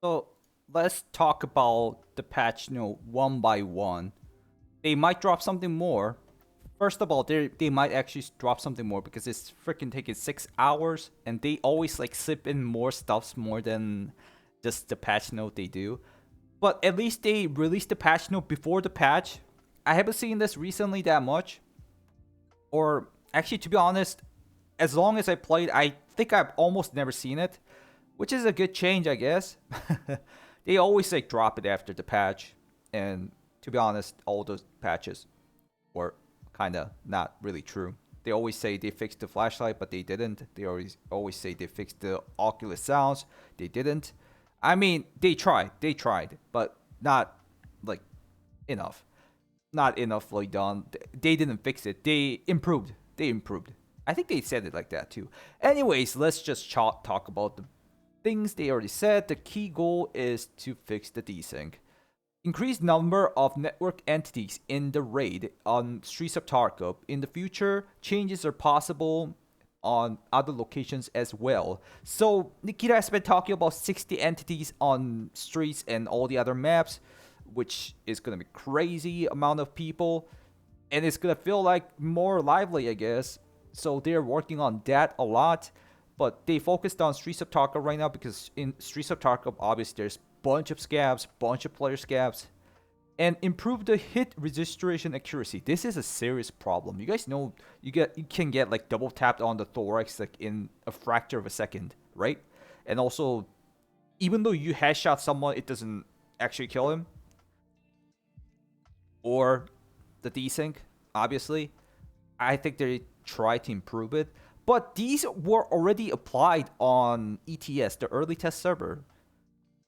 So let's talk about the patch note one by one. They might drop something more. First of all, they might actually drop something more because it's freaking taking 6 hours, and they always like slip in more stuffs more than just the patch note they do. But at least they released the patch note before the patch. I haven't seen this recently that much. Or actually, to be honest, as long as I played, I think I've almost never seen it, which is a good change, I guess. They always like drop it after the patch, and to be honest, all those patches were kind of not really true. They always say they fixed the flashlight, but they didn't. They always say they fixed the Oculus sounds. They didn't. I mean, they tried, but not like enough. Not enoughly done. They didn't fix it. They improved. They improved. I think they said it like that too. Anyways, let's just talk about the things they already said. The key goal is to fix the desync. Increased number of network entities in the raid on Streets of Tarkov. In the future, changes are possible on other locations as well. So Nikita has been talking about 60 entities on Streets and all the other maps, which is gonna be crazy amount of people, and it's gonna feel like more lively, I guess. So they're working on that a lot, but they focused on Streets of Tarkov right now because in Streets of Tarkov, obviously there's bunch of scabs, bunch of player scabs, and improve the hit registration accuracy. This is a serious problem. You guys know you can get like double tapped on the thorax like in a fraction of a second, right? And also, even though you headshot someone, it doesn't actually kill him. Or the desync, obviously. I think they try to improve it. But these were already applied on ETS, the early test server.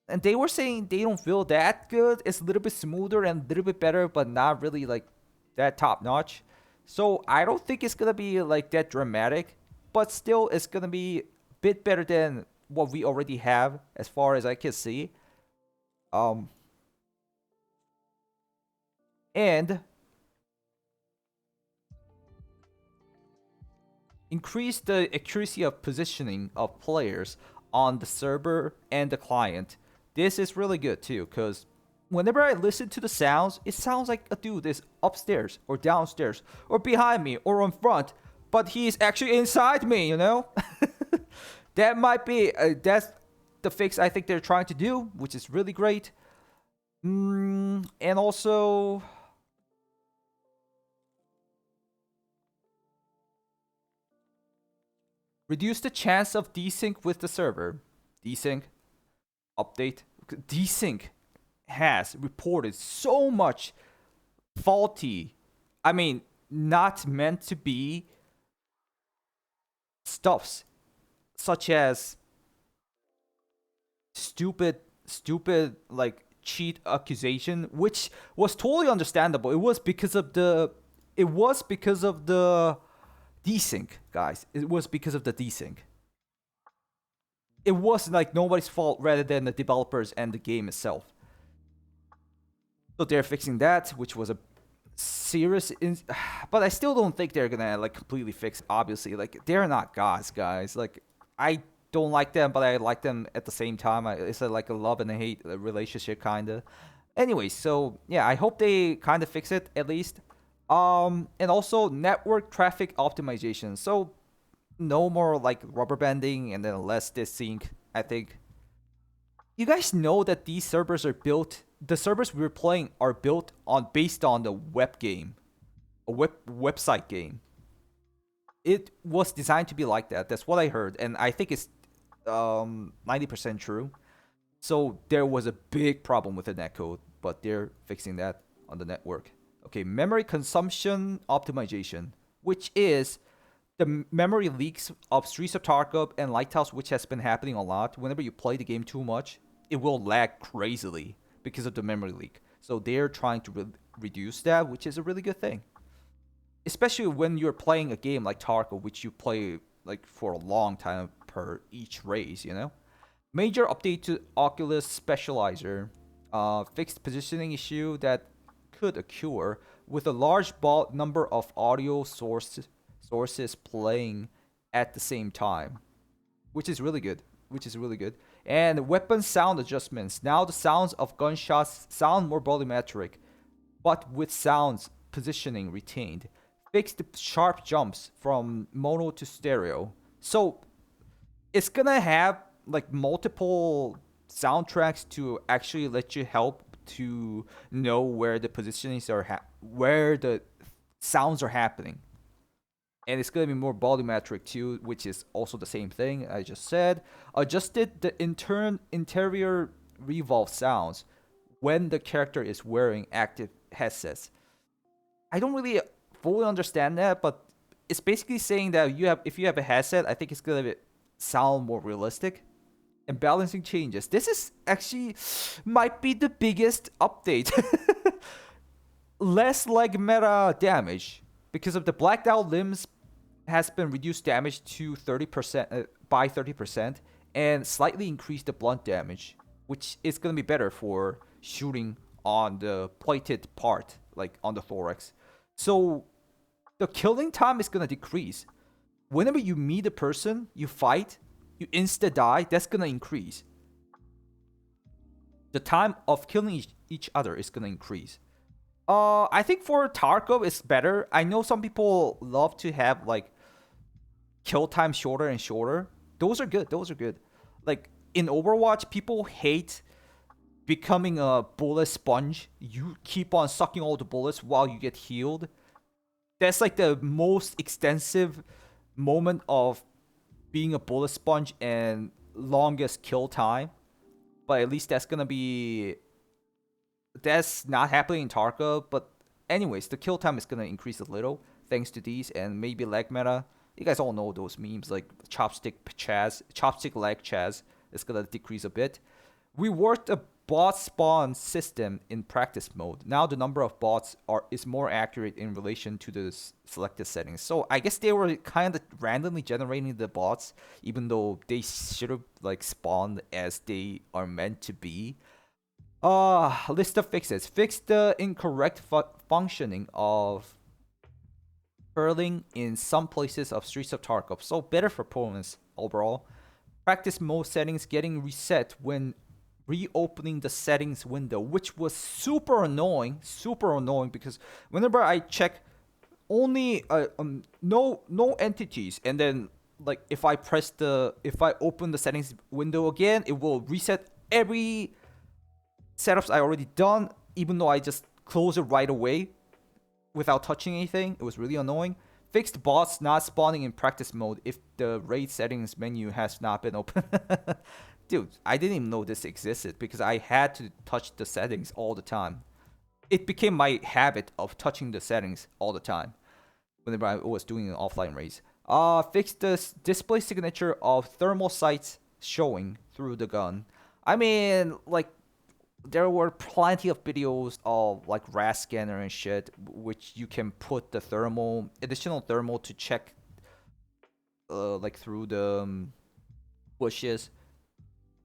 And they were saying they don't feel that good. It's a little bit smoother and a little bit better, but not really like that top notch. So I don't think it's gonna be like that dramatic, but still it's gonna be a bit better than what we already have as far as I can see. Um and increase the accuracy of positioning of players on the server and the client. This is really good too, because whenever I listen to the sounds, it sounds like a dude is upstairs or downstairs or behind me or in front, but he's actually inside me, you know? That might be, that's the fix I think they're trying to do, which is really great. And also, reduce the chance of desync with the server. Desync, update. Desync has reported so much faulty, I mean, not meant to be stuffs, such as stupid like cheat accusation, which was totally understandable. It was because of the desync, guys. It was because of the desync. It was like nobody's fault rather than the developers and the game itself. So they're fixing that, which was a serious but I still don't think they're gonna like completely fix. Obviously, like they're not gods, guys. Like I don't like them, but I like them at the same time. It's like a love and a hate relationship kind of. Anyway, so yeah, I hope they kind of fix it at least. And also network traffic optimization. So no more like rubber banding and then less desync. I think you guys know that these servers are built. The servers we're playing are built on based on the web game, a website game. It was designed to be like that. That's what I heard, and I think it's 90% true. So there was a big problem with the netcode, but they're fixing that on the network. Okay, memory consumption optimization, which is the memory leaks of Streets of Tarkov and Lighthouse, which has been happening a lot. Whenever you play the game too much, it will lag crazily because of the memory leak. So they're trying to reduce that, which is a really good thing. Especially when you're playing a game like Tarkov, which you play like for a long time per each race, you know? Major update to Oculus Specializer. Fixed positioning issue that could occur with a large number of audio sources playing at the same time, which is really good. And weapon sound adjustments. Now the sounds of gunshots sound more volumetric, but with sounds positioning retained. Fix the sharp jumps from mono to stereo. So it's gonna have like multiple soundtracks to actually let you help to know where the positionings are, where the sounds are happening. And it's gonna be more volumetric too, which is also the same thing I just said. Adjusted the interior revolve sounds when the character is wearing active headsets. I don't really fully understand that, but it's basically saying that if you have a headset, I think it's gonna sound more realistic. And balancing changes. This is actually might be the biggest update. Less leg meta damage because of the blacked out limbs has been reduced damage to 30% by 30% and slightly increased the blunt damage, which is gonna be better for shooting on the plated part, like on the thorax. So the killing time is gonna decrease. Whenever you meet a person, you fight, you insta die, that's gonna increase. The time of killing each other is gonna increase. I think for Tarkov it's better. I know some people love to have like kill time shorter and shorter. Those are good. Those are good. Like in Overwatch, people hate becoming a bullet sponge. You keep on sucking all the bullets while you get healed. That's like the most extensive moment of being a bullet sponge and longest kill time. But at least that's not happening in Tarkov. But anyways, the kill time is gonna increase a little thanks to these and maybe leg meta. You guys all know those memes like chopstick leg Chaz. It's gonna decrease a bit. We worked a bot spawn system in practice mode. Now the number of bots is more accurate in relation to the selected settings. So I guess they were kind of randomly generating the bots, even though they should have like spawned as they are meant to be. List of fixes. Fix the incorrect functioning of hurling in some places of Streets of Tarkov. So better for opponents overall. Practice mode settings getting reset when reopening the settings window, which was super annoying because whenever I check only no entities, and then like if I open the settings window again, it will reset every setups I already done, even though I just close it right away without touching anything. It was really annoying. Fixed bots not spawning in practice mode if the raid settings menu has not been open. Dude, I didn't even know this existed because I had to touch the settings all the time. It became my habit of touching the settings all the time whenever I was doing offline raids. Fix the display signature of thermal sights showing through the gun. I mean, like, there were plenty of videos of like RAS scanner and shit, which you can put the additional thermal to check, like through the bushes.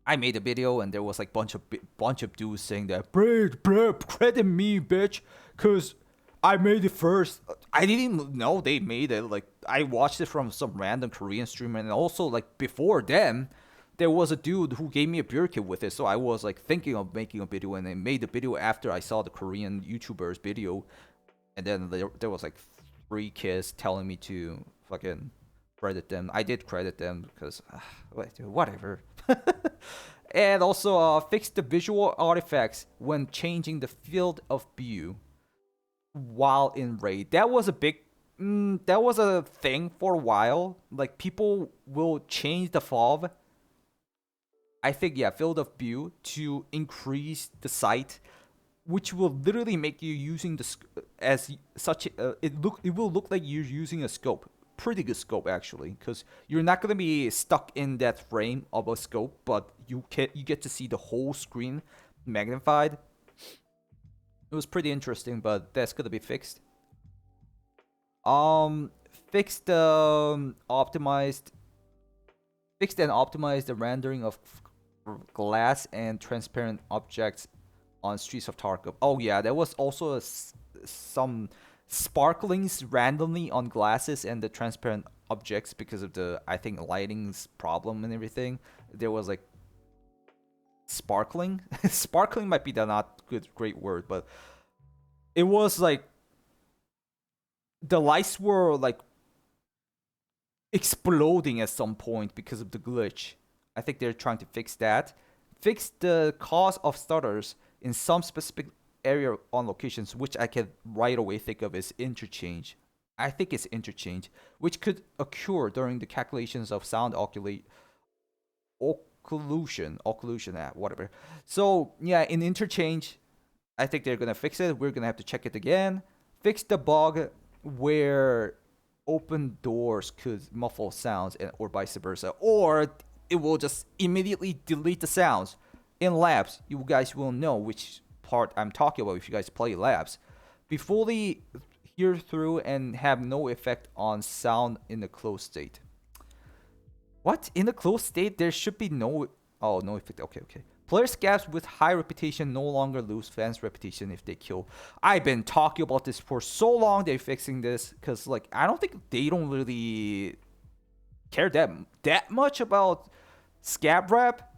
I made a video and there was like bunch of dudes saying that, bro, credit me, bitch, cause I made it first. I didn't even know they made it. Like I watched it from some random Korean streamer, and also like before them, there was a dude who gave me a beer kit with it. So I was like thinking of making a video, and I made the video after I saw the Korean YouTuber's video, and then there was like 3 kids telling me to fucking credit them. I did credit them because whatever. And also fix the visual artifacts when changing the field of view while in raid. That was a thing for a while. Like people will change the FOV. I think field of view to increase the sight, which will literally make you using it will look like you're using a scope. Pretty good scope actually, because you're not gonna be stuck in that frame of a scope, but you get to see the whole screen magnified. It was pretty interesting, but that's gonna be fixed. Fixed and optimized the rendering of glass and transparent objects on Streets of Tarkov. Oh yeah, there was also some sparklings randomly on glasses and the transparent objects because of the, I think, lighting's problem and everything. There was like sparkling. Sparkling might be the not good great word, but it was like the lights were like exploding at some point because of the glitch. I think they're trying to fix that. Fix the cause of stutters in some specific area on locations, which I can right away think of as interchange. I think it's interchange, which could occur during the calculations of sound occlusion, whatever. So yeah, in interchange, I think they're gonna fix it. We're gonna have to check it again. Fix the bug where open doors could muffle sounds or vice versa, or it will just immediately delete the sounds. In labs, you guys will know which part I'm talking about if you guys play labs. Be fully hear through and have no effect on sound in the closed state. What? In the closed state, there should be no... Oh, no effect. Okay. Player scabs with high reputation no longer lose fans' reputation if they kill. I've been talking about this for so long. They're fixing this because, like, I don't think they don't really care that much about scab rep.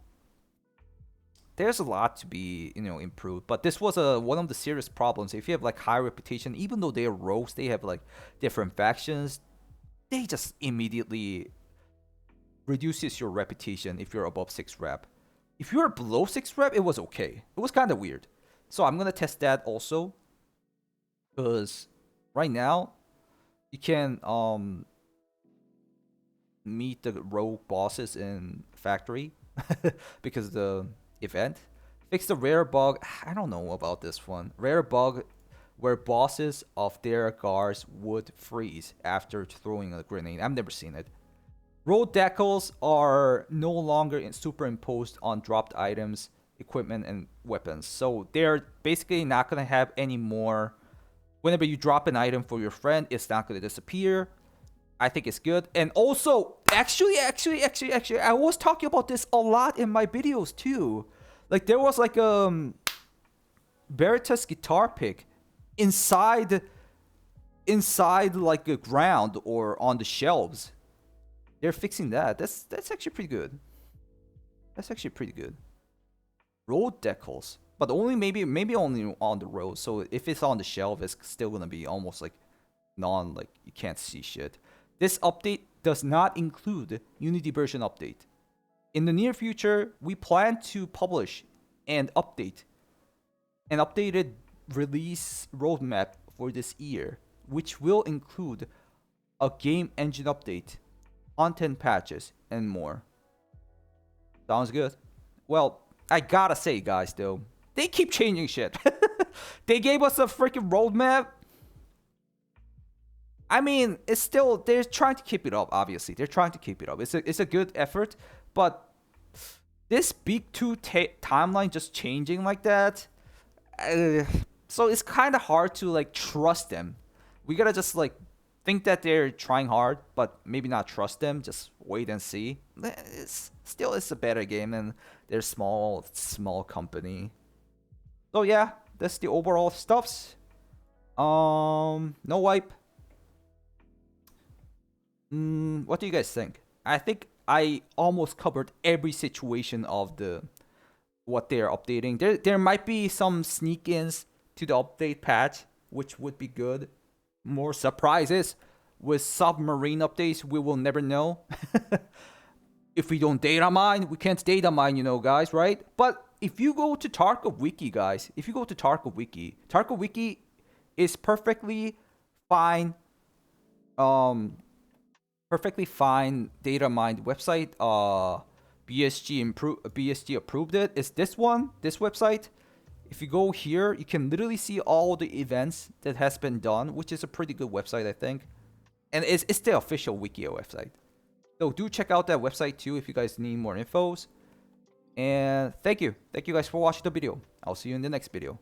There's a lot to be, improved. But this was one of the serious problems. If you have like high reputation, even though they're rogues, they have like different factions, they just immediately reduces your reputation if you're above 6 rep. If you're below 6 rep, it was okay. It was kind of weird. So I'm gonna test that also, because right now you can meet the rogue bosses in factory because of the event. Fix the rare bug. I don't know about this one. Rare bug where bosses of their guards would freeze after throwing a grenade. I've never seen it. Road decals are no longer superimposed on dropped items, equipment, and weapons. So they're basically not going to have any more. Whenever you drop an item for your friend, it's not going to disappear. I think it's good. And also, actually, I was talking about this a lot in my videos too. Like, there was like Veritas guitar pick inside like a ground or on the shelves. They're fixing that. That's actually pretty good. That's actually pretty good. Road decals, but only maybe only on the road. So if it's on the shelf, it's still gonna be almost like like you can't see shit. This update does not include Unity version update. In the near future, we plan to publish and update an updated release roadmap for this year, which will include a game engine update, content patches, and more. Sounds good. Well, I gotta say, guys, though, they keep changing shit. They gave us a freaking roadmap. I mean, it's still, they're trying to keep it up, obviously. They're trying to keep it up. It's a good effort, but this big 2 timeline just changing like that, so it's kind of hard to like trust them. We gotta just like think that they're trying hard, but maybe not trust them. Just wait and see. It's a better game, and they're small company. So yeah, that's the overall stuffs. No wipe. What do you guys think? I think I almost covered every situation of what they're updating. There might be some sneak-ins to the update patch, which would be good. More surprises with submarine updates. We will never know. If we don't data mine, we can't data mine, guys, right? But if you go to Tarkov Wiki, guys, Tarkov Wiki is perfectly fine. Perfectly fine data mined website. BSG approved it. It's this website. If you go here, you can literally see all the events that has been done, which is a pretty good website, I think. And it's the official Wiki website. So do check out that website too if you guys need more infos. And thank you guys for watching the video. I'll see you in the next video.